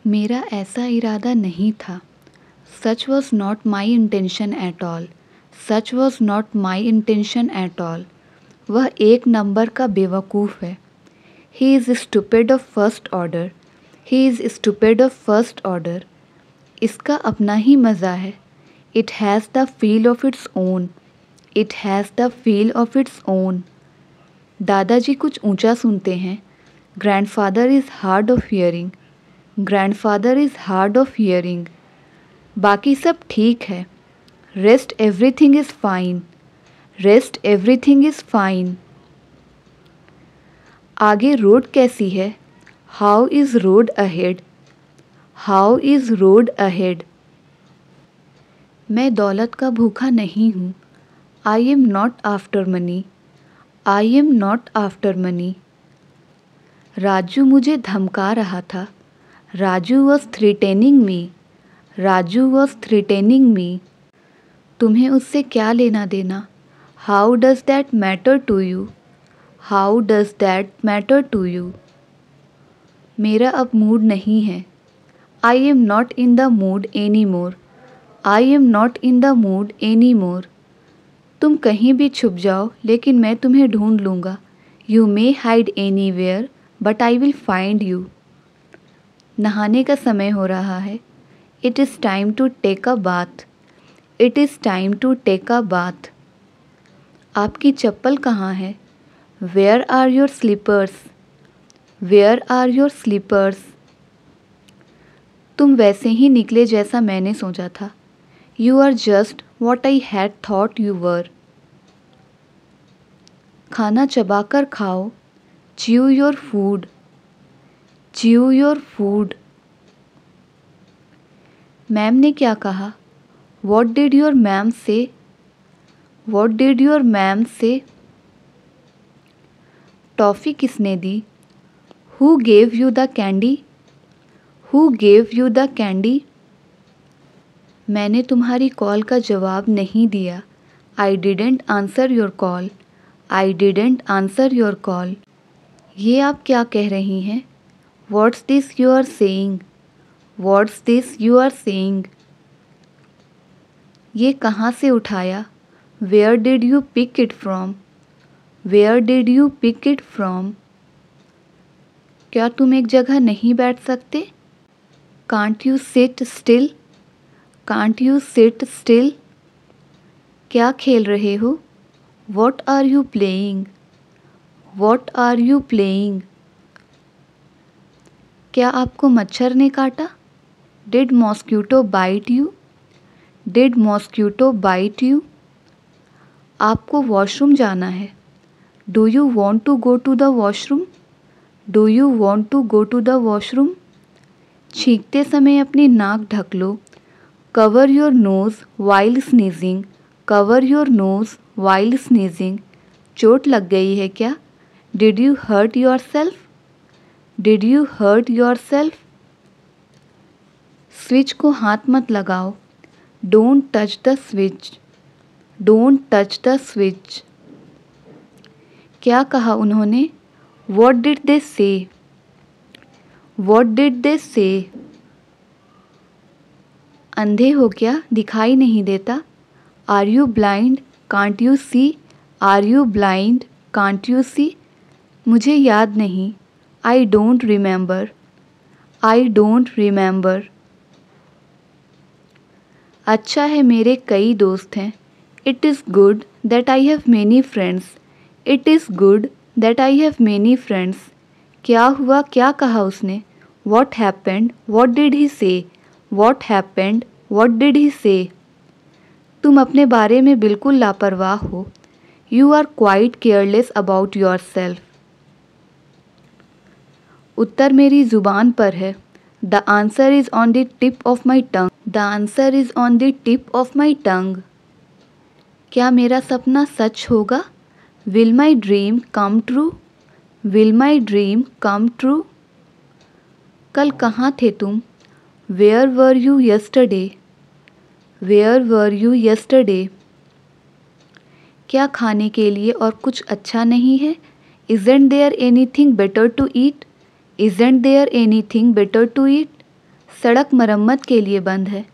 मेरा ऐसा इरादा नहीं था। सच was not my intention at all. Such was not my intention at all. वह एक नंबर का बेवकूफ़ है। He is stupid of first order. He is stupid of first order. इसका अपना ही मज़ा है। It has the feel of its own. It has the feel of its own. दादाजी कुछ ऊंचा सुनते हैं। Grandfather is hard of hearing. Grandfather is hard of hearing. बाकी सब ठीक है। Rest everything is fine. Rest everything is fine. आगे रोड कैसी है? How is road ahead? How is road ahead? मैं दौलत का भूखा नहीं हूँ। I am not after money. I am not after money. Raju मुझे धमका रहा था। Raju was threatening me. Raju was threatening me. तुम्हें उससे क्या लेना देना? How does that matter to you? How does that matter to you? मेरा अब मूड नहीं है। I am not in the mood any more. I am not in the mood any more. तुम कहीं भी छुप जाओ लेकिन मैं तुम्हें ढूंढ लूँगा। You may hide anywhere but I will find you. नहाने का समय हो रहा है। It is time to take a bath. It is time to take a bath. आपकी चप्पल कहाँ है? Where are your slippers? Where are your slippers? तुम वैसे ही निकले जैसा मैंने सोचा था। You are just what I had thought you were. खाना चबाकर खाओ। Chew your food. Chew your food. Ma'am ने क्या कहा? What did your ma'am say? What did your ma'am say? Toffee किसने दी? Who gave you the candy? Who gave you the candy? मैंने तुम्हारी कॉल का जवाब नहीं दिया। I didn't answer your call. I didn't answer your call. ये आप क्या कह रही हैं? What's this you are saying? What's this you are saying? ये कहाँ से उठाया? Where did you pick it from? Where did you pick it from? क्या तुम एक जगह नहीं बैठ सकते? Can't you sit still? Can't you sit still? क्या खेल रहे हो? What are you playing? What are you playing? क्या आपको मच्छर ने काटा? Did mosquito bite you? Did mosquito bite you? आपको वॉशरूम जाना है। Do you want to go to the washroom? Do you want to go to the washroom? छींकते समय अपनी नाक ढक लो। Cover your nose while sneezing. Cover your nose while sneezing. चोट लग गई है क्या? Did you hurt yourself? Did you hurt yourself? Switch को हाथ मत लगाओ। Don't touch the switch. Don't touch the switch. क्या कहा उन्होंने? वॉट डिड दे से? वॉट डिड दे से? अंधे हो क्या? दिखाई नहीं देता? Are you blind? Can't you see? Are you blind? Can't you see? मुझे याद नहीं। I don't remember. I don't remember. अच्छा है मेरे कई दोस्त हैं। It is good that I have many friends. It is good that I have many friends. क्या हुआ? क्या कहा उसने? What happened? What did he say? What happened? What did he say? तुम अपने बारे में बिल्कुल लापरवाह हो। You are quite careless about yourself. उत्तर मेरी ज़ुबान पर है। The answer is on the tip of my tongue. The answer is on the tip of my tongue. क्या मेरा सपना सच होगा? Will my dream come true? Will my dream come true? कल कहाँ थे तुम? Where were you yesterday? Where were you yesterday? क्या खाने के लिए और कुछ अच्छा नहीं है? Isn't there anything better to eat? Isn't there anything better to eat? सड़क मरम्मत के लिए बंद है।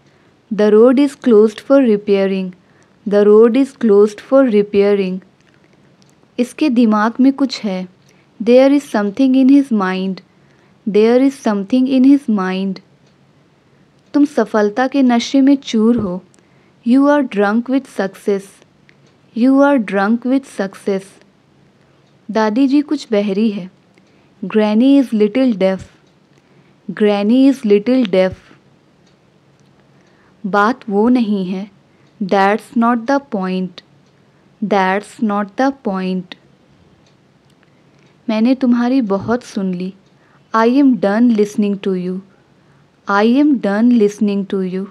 The road is closed for repairing. The road is closed for repairing. इसके दिमाग में कुछ है। There is something in his mind. There is something in his mind. तुम सफलता के नशे में चूर हो। You are drunk with success. You are drunk with success. दादी जी कुछ बहरी है। Granny is little def. Granny is little deaf. बात वो नहीं है। That's not the point. That's not the point. मैंने तुम्हारी बहुत सुन ली। I am done listening to you. I am done listening to you.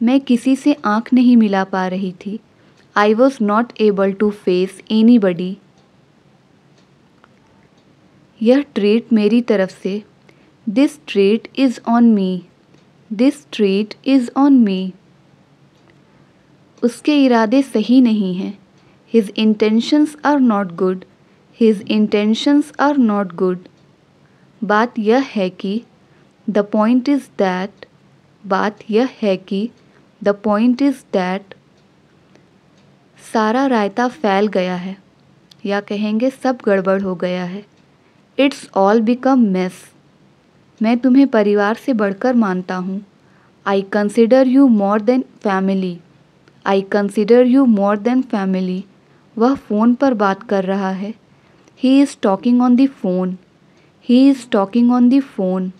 मैं किसी से आँख नहीं मिला पा रही थी। I was not able to face anybody. यह ट्रीट मेरी तरफ से। This treat is on me. This treat is on me. उसके इरादे सही नहीं हैं। His intentions are not good. His intentions are not good. बात यह है कि द पॉइंट इज़ दैट। बात यह है कि द पॉइंट इज़ दैट सारा रायता फैल गया है, या कहेंगे सब गड़बड़ हो गया है। It's all become mess. मैं तुम्हें परिवार से बढ़कर मानता हूँ। I consider you more than family. I consider you more than family. वह फ़ोन पर बात कर रहा है। He is talking on the phone. He is talking on the phone.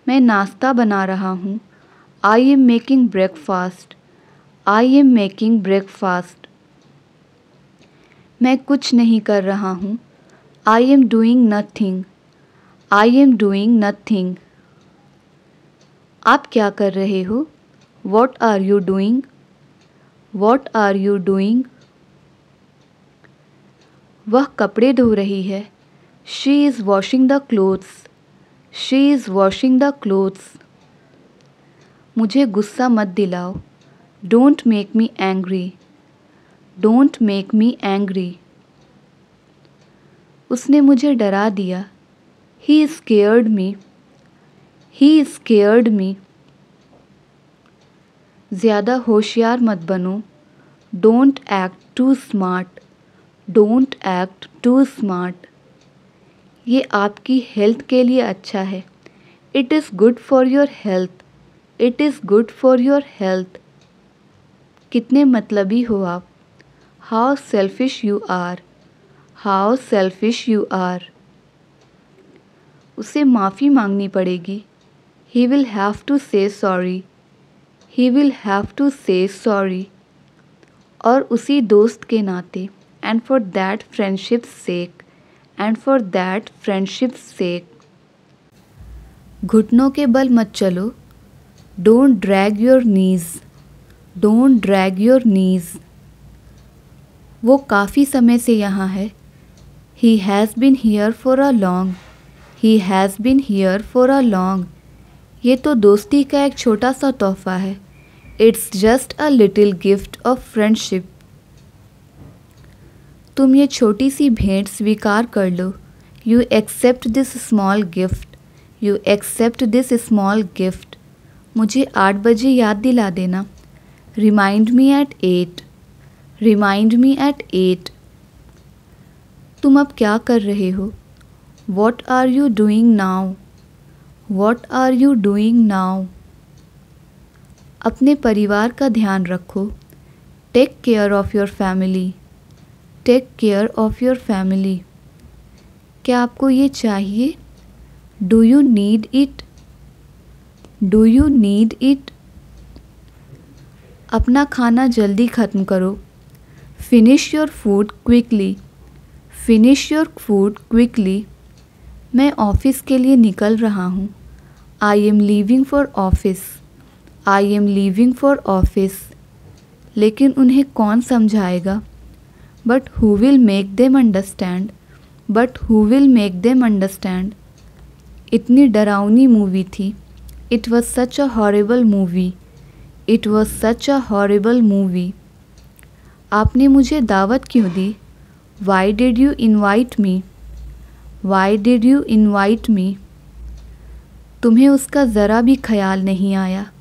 मैं नाश्ता बना रहा हूँ। I am making breakfast. I am making breakfast. मैं कुछ नहीं कर रहा हूँ। I M doing nothing. I am doing nothing. आप क्या कर रहे हो? What are you doing? What are you doing? वह कपड़े धो रही है। She is washing the clothes. She is washing the clothes. मुझे गुस्सा मत दिलाओ। Don't make me angry. Don't make me angry. उसने मुझे डरा दिया। He scared me. He scared me. ज़्यादा होशियार मत बनो। Don't act too smart. Don't act too smart. ये आपकी हेल्थ के लिए अच्छा है। It is good for your health. It is good for your health. कितने मतलबी हो आप। How selfish you are. How selfish you are. उसे माफ़ी मांगनी पड़ेगी। He will have to say sorry. He will have to say sorry. और उसी दोस्त के नाते, and for that friendship's sake, and for that friendship's sake. घुटनों के बल मत चलो। Don't drag your knees. Don't drag your knees. वो काफ़ी समय से यहाँ है। He has been here for a long. He has been here for a long. ये तो दोस्ती का एक छोटा सा तोहफा है। It's just a little gift of friendship. तुम ये छोटी सी भेंट स्वीकार कर लो। You accept this small gift. You accept this small gift. मुझे 8 बजे याद दिला देना। Remind me at 8। Remind me at 8। तुम अब क्या कर रहे हो? What are you doing now? What are you doing now? अपने परिवार का ध्यान रखो। Take care of your family. Take care of your family. क्या आपको ये चाहिए? Do you need it? Do you need it? अपना खाना जल्दी ख़त्म करो। Finish your food quickly. Finish your food quickly. मैं ऑफ़िस के लिए निकल रहा हूँ। I am leaving for office. I am leaving for office. लेकिन उन्हें कौन समझाएगा? But who will make them understand? But who will make them understand? इतनी डरावनी मूवी थी। It was such a horrible movie. It was such a horrible movie. आपने मुझे दावत क्यों दी? Why did you invite me? Why did you invite me? तुम्हें उसका ज़रा भी ख्याल नहीं आया।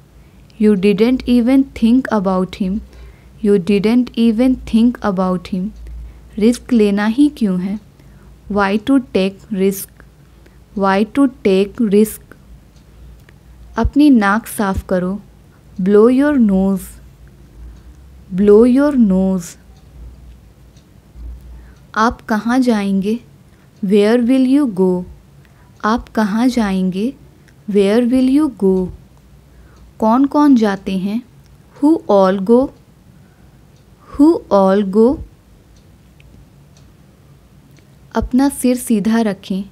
You didn't even think about him. You didn't even think about him. Risk लेना ही क्यों है? Why to take risk? Why to take risk? अपनी नाक साफ करो। Blow your nose. Blow your nose. आप कहाँ जाएंगे? Where will you go? आप कहाँ जाएंगे? Where will you go? कौन कौन जाते हैं? Who all go? Who all go? अपना सिर सीधा रखें।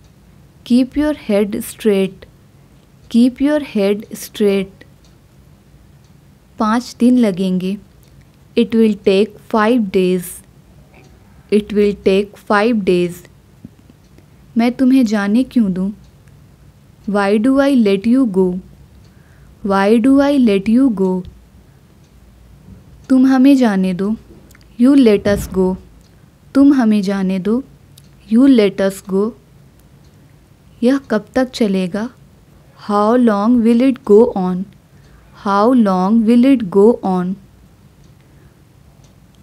Keep your head straight. Keep your head straight. 5 दिन लगेंगे। It will take 5 days। It will take 5 days। मैं तुम्हें जाने क्यों दूँ? Why do I let you go? Why do I let you go? तुम हमें जाने दो। You let us go. तुम हमें जाने दो। You let us go. यह कब तक चलेगा? How long will it go on? How long will it go on?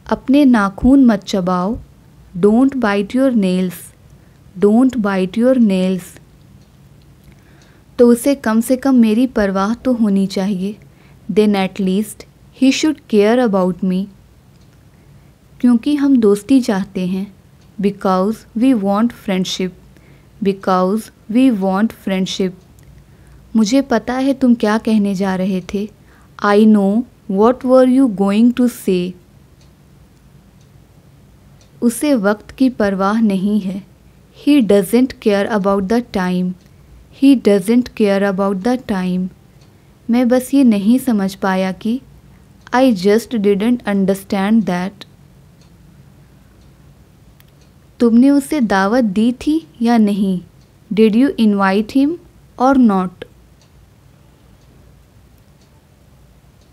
अपने नाखून मत चबाओ। Don't bite your nails. Don't bite your nails. तो उसे कम से कम मेरी परवाह तो होनी चाहिए। Then at least he should care about me. क्योंकि हम दोस्ती चाहते हैं। Because we want friendship. Because we want friendship. मुझे पता है तुम क्या कहने जा रहे थे। I know what were you going to say. उसे वक्त की परवाह नहीं है। He doesn't care about the time. He doesn't care about the time. मैं बस ये नहीं समझ पाया कि I just didn't understand that. तुमने उसे दावत दी थी या नहीं? डिड यू इनवाइट हिम और नॉट?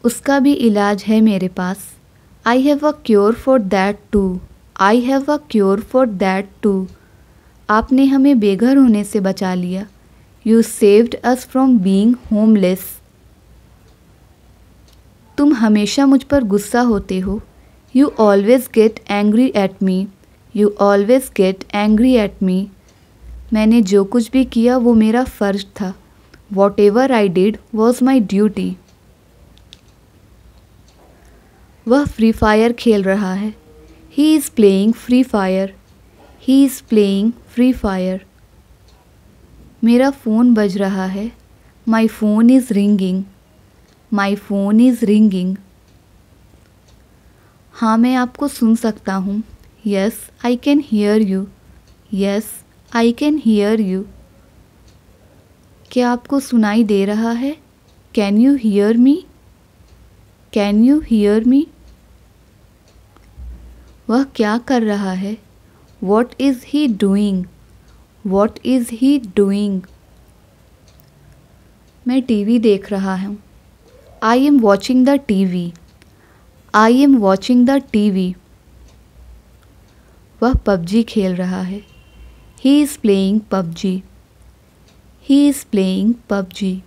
उसका भी इलाज है मेरे पास। I have a cure for that too. I have a cure for that too. आपने हमें बेघर होने से बचा लिया। You saved us from being homeless. तुम हमेशा मुझ पर गुस्सा होते हो। You always get angry at me. You always get angry at me. मैंने जो कुछ भी किया वो मेरा फ़र्ज था। What ever I did was my duty. वह फ्री फायर खेल रहा है। He is playing free fire. He is playing free fire. मेरा फ़ोन बज रहा है। My phone is ringing. My phone is ringing. हाँ, मैं आपको सुन सकता हूँ। Yes I can hear you. Yes I can hear you. क्या आपको सुनाई दे रहा है? Can you hear me? Can you hear me? वह क्या कर रहा है? What is he doing? What is he doing? मैं टीवी देख रहा हूँ। I am watching the TV. I am watching the TV. वह पबजी खेल रहा है। He is playing PUBG. He is playing PUBG.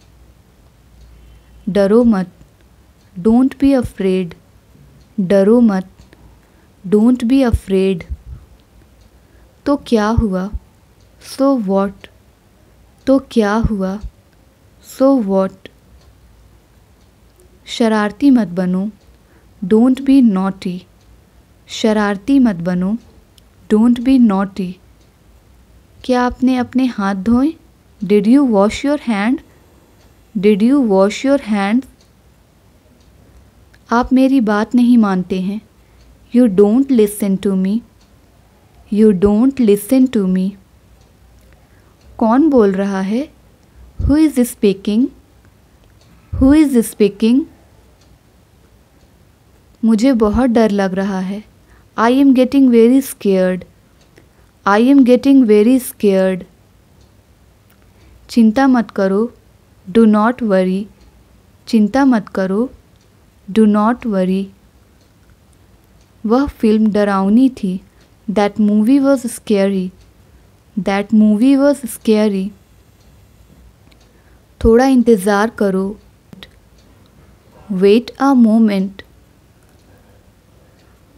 डरो मत। Don't be afraid. डरो मत। Don't be afraid. तो क्या हुआ? So what? तो क्या हुआ? So what? शरारती मत बनो। Don't be naughty. शरारती मत बनो। Don't be naughty. क्या आपने अपने हाथ धोए? Did you wash your hand? Did you wash your hand? आप मेरी बात नहीं मानते हैं। You don't listen to me. You don't listen to me. कौन बोल रहा है? Who is speaking? Who is speaking? मुझे बहुत डर लग रहा है। I am getting very scared. I am getting very scared. चिंता मत करो। Do not worry. चिंता मत करो। Do not worry. वह फिल्म डरावनी थी। That movie was scary. That movie was scary. थोड़ा इंतज़ार करो। Wait a moment.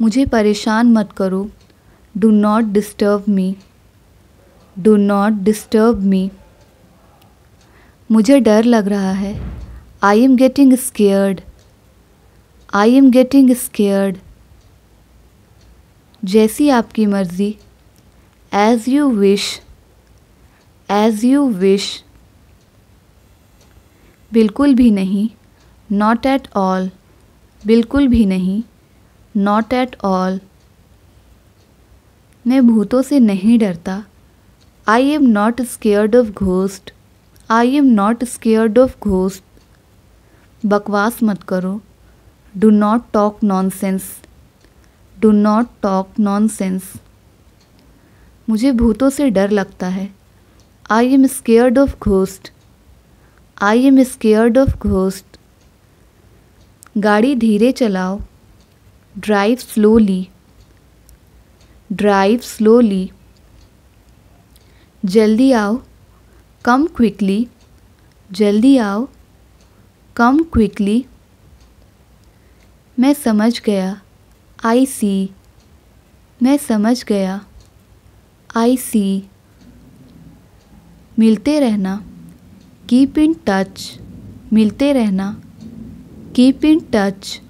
मुझे परेशान मत करो। Do not disturb me. Do not disturb me. मुझे डर लग रहा है। I am getting scared. I am getting scared. जैसी आपकी मर्ज़ी। As you wish. As you wish. बिल्कुल भी नहीं। Not at all. बिल्कुल भी नहीं। Not at all. मैं भूतों से नहीं डरता। आई am not scared of ghost. I am not scared of ghost. बकवास मत करो। Do not talk nonsense. Do not talk nonsense. मुझे भूतों से डर लगता है। I am scared of ghost. I am scared of ghost. गाड़ी धीरे चलाओ। Drive slowly. Drive slowly. जल्दी आओ। कम क्विकली। जल्दी आओ। कम क्विकली। मैं समझ गया। आई सी। मैं समझ गया। आई सी। मिलते रहना। Keep in touch. मिलते रहना। Keep in touch.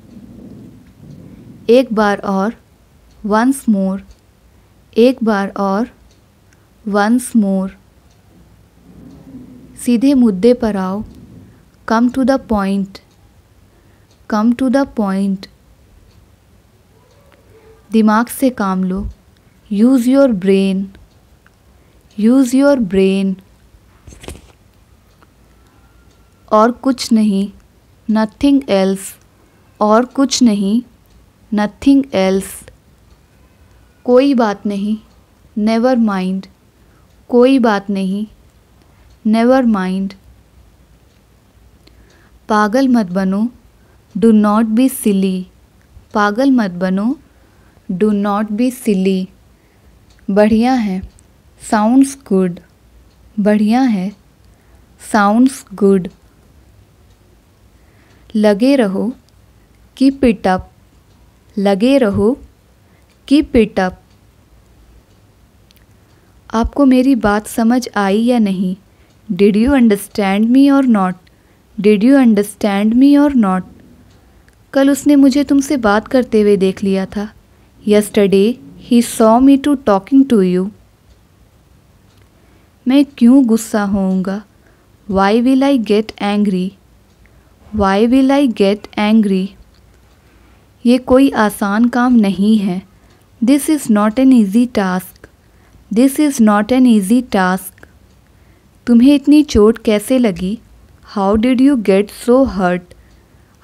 एक बार और। Once more. एक बार और। Once more. सीधे मुद्दे पर आओ। Come to the point. Come to the point. दिमाग से काम लो। Use your brain. Use your brain. और कुछ नहीं। Nothing else. और कुछ नहीं। Nothing else. कोई बात नहीं। Never mind. कोई बात नहीं। Never mind. पागल मत बनो। Do not be silly. पागल मत बनो। Do not be silly. बढ़िया है। Sounds good. बढ़िया है। Sounds good. लगे रहो। Keep it up. लगे रहो। Keep it up. आपको मेरी बात समझ आई या नहीं? डिड यू अंडरस्टैंड मी और not? Did you understand me और नॉट? कल उसने मुझे तुमसे बात करते हुए देख लिया था। Yesterday he saw me too talking to you. मैं क्यों गुस्सा होऊंगा? Why will I get angry? Why will I get angry? ये कोई आसान काम नहीं है। This is not an easy task. This is not an easy task. तुम्हें इतनी चोट कैसे लगी? How did you get so hurt?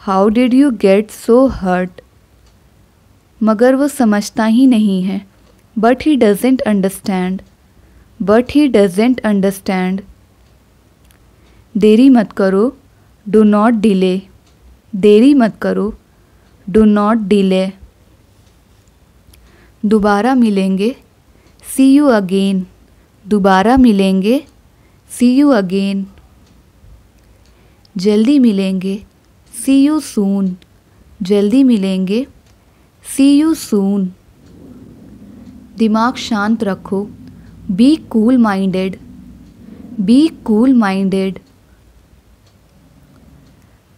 How did you get so hurt? मगर वो समझता ही नहीं है। But he doesn't understand. But he doesn't understand. देरी मत करो। Do not delay. देरी मत करो। Do not delay. दोबारा मिलेंगे। सी यू अगेन। दोबारा मिलेंगे। सी यू अगेन। जल्दी मिलेंगे। सी यू सून। जल्दी मिलेंगे। सी यू सून। दिमाग शांत रखो। Be cool minded. Be cool minded.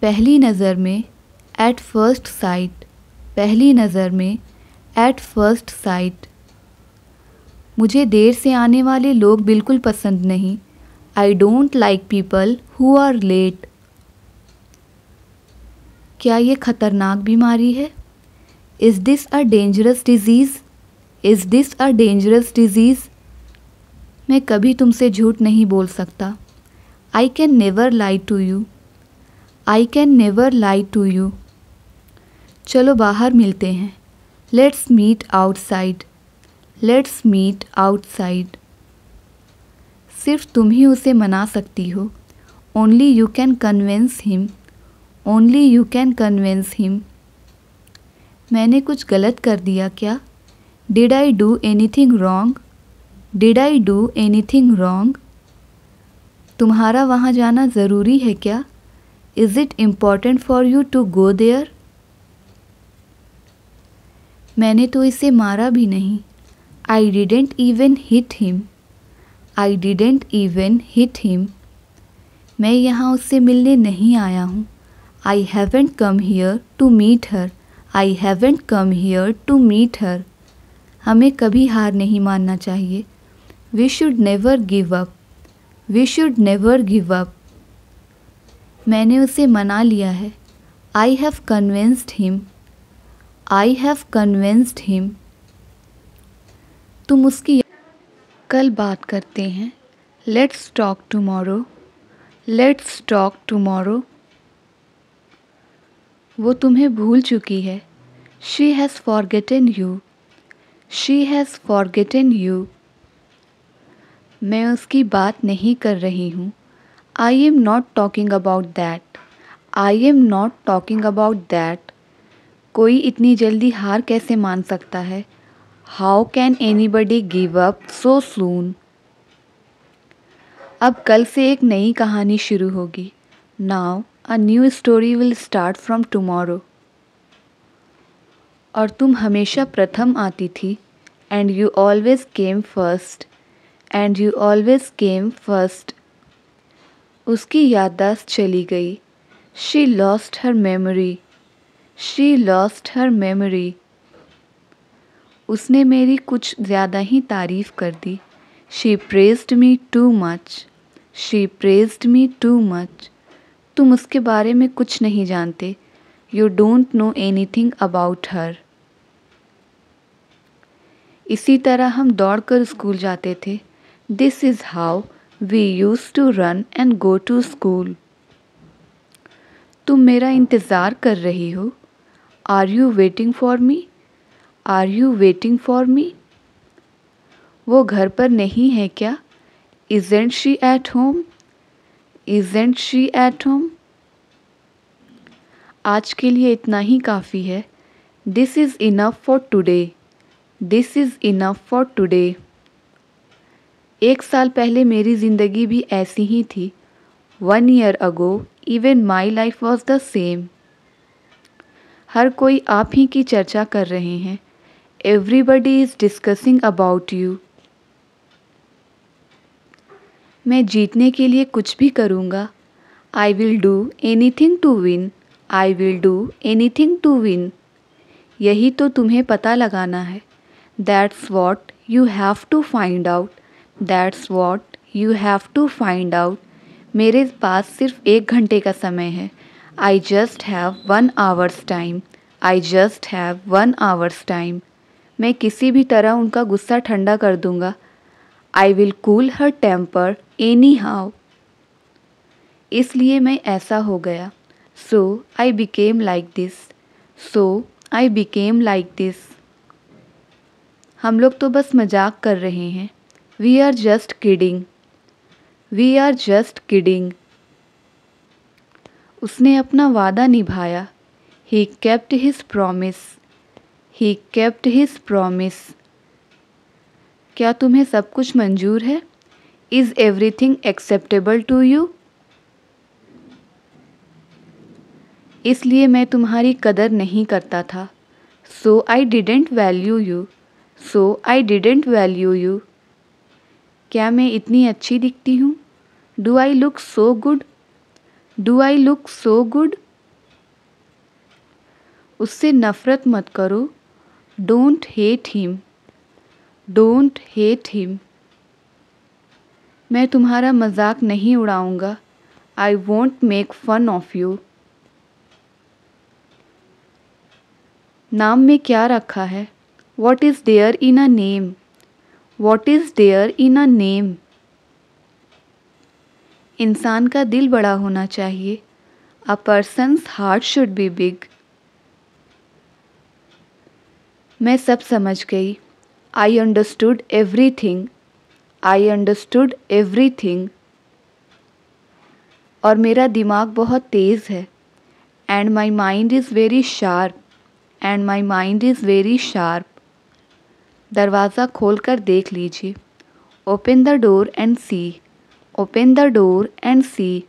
पहली नज़र में। At first sight. पहली नज़र में। At first sight. मुझे देर से आने वाले लोग बिल्कुल पसंद नहीं। I don't like people who are late. क्या ये खतरनाक बीमारी है? Is this a dangerous disease? Is this a dangerous disease? मैं कभी तुमसे झूठ नहीं बोल सकता। I can never lie to you. I can never lie to you. चलो बाहर मिलते हैं। Let's meet outside. Let's meet outside. सिर्फ तुम ही उसे मना सकती हो। Only you can convince him. Only you can convince him. मैंने कुछ गलत कर दिया क्या? Did I do anything wrong? Did I do anything wrong? तुम्हारा वहाँ जाना ज़रूरी है क्या? Is it important for you to go there? मैंने तो इसे मारा भी नहीं। I didn't even hit him. I didn't even hit him. मैं यहाँ उससे मिलने नहीं आया हूँ। I haven't come here to meet her. I haven't come here to meet her. हमें कभी हार नहीं मानना चाहिए। We should never give up. We should never give up. मैंने उसे मना लिया है। I have convinced him. I have convinced him. तुम उसकी कल बात करते हैं। Let's talk tomorrow. Let's talk tomorrow. वो तुम्हें भूल चुकी है। She has forgotten you. She has forgotten you. मैं उसकी बात नहीं कर रही हूँ। I am not talking about that. I am not talking about that. कोई इतनी जल्दी हार कैसे मान सकता है? How can anybody give up so soon? अब कल से एक नई कहानी शुरू होगी। Now a new story will start from tomorrow. और तुम हमेशा प्रथम आती थी। And you always came first. And you always came first. उसकी याददाश्त चली गई। She lost her memory. She lost her memory. उसने मेरी कुछ ज़्यादा ही तारीफ़ कर दी। She praised me too much. She praised me too much. तुम उसके बारे में कुछ नहीं जानते। You don't know anything about her. इसी तरह हम दौड़कर स्कूल जाते थे। This is how we use to run and go to school. तुम मेरा इंतज़ार कर रही हो। Are you waiting for me? Are you waiting for me? वो घर पर नहीं है क्या? Isn't she at home? Isn't she at home? आज के लिए इतना ही काफ़ी है। This is enough for today. This is enough for today. 1 साल पहले मेरी ज़िंदगी भी ऐसी ही थी। 1 year ago, even my life was the same. हर कोई आप ही की चर्चा कर रहे हैं। Everybody is discussing about you. मैं जीतने के लिए कुछ भी करूँगा। I will do anything to win. I will do anything to win. यही तो तुम्हें पता लगाना है। That's what you have to find out. That's what you have to find out. मेरे पास सिर्फ 1 घंटे का समय है। I just have 1 hour's time. I just have 1 hour's time. मैं किसी भी तरह उनका गुस्सा ठंडा कर दूंगा। I will cool her temper anyhow. इसलिए मैं ऐसा हो गया। So I became like this. So I became like this. हम लोग तो बस मजाक कर रहे हैं। We are just kidding. We are just kidding. उसने अपना वादा निभाया। He kept his promise. He kept his promise. क्या तुम्हें सब कुछ मंजूर है? Is everything acceptable to you? इसलिए मैं तुम्हारी कदर नहीं करता था। So I didn't value you. So I didn't value you. क्या मैं इतनी अच्छी दिखती हूँ? Do I look so good? Do I look so good? उससे नफ़रत मत करो। Don't hate him. Don't hate him. मैं तुम्हारा मजाक नहीं उड़ाऊंगा। I won't make fun of you. नाम में क्या रखा है? What is there in a name? What is there in a name? इंसान का दिल बड़ा होना चाहिए। A person's heart should be big. मैं सब समझ गई। I understood everything. I understood everything. और मेरा दिमाग बहुत तेज़ है। And my mind is very sharp. And my mind is very sharp. दरवाज़ा खोल कर देख लीजिए। Open the door and see. Open the door and see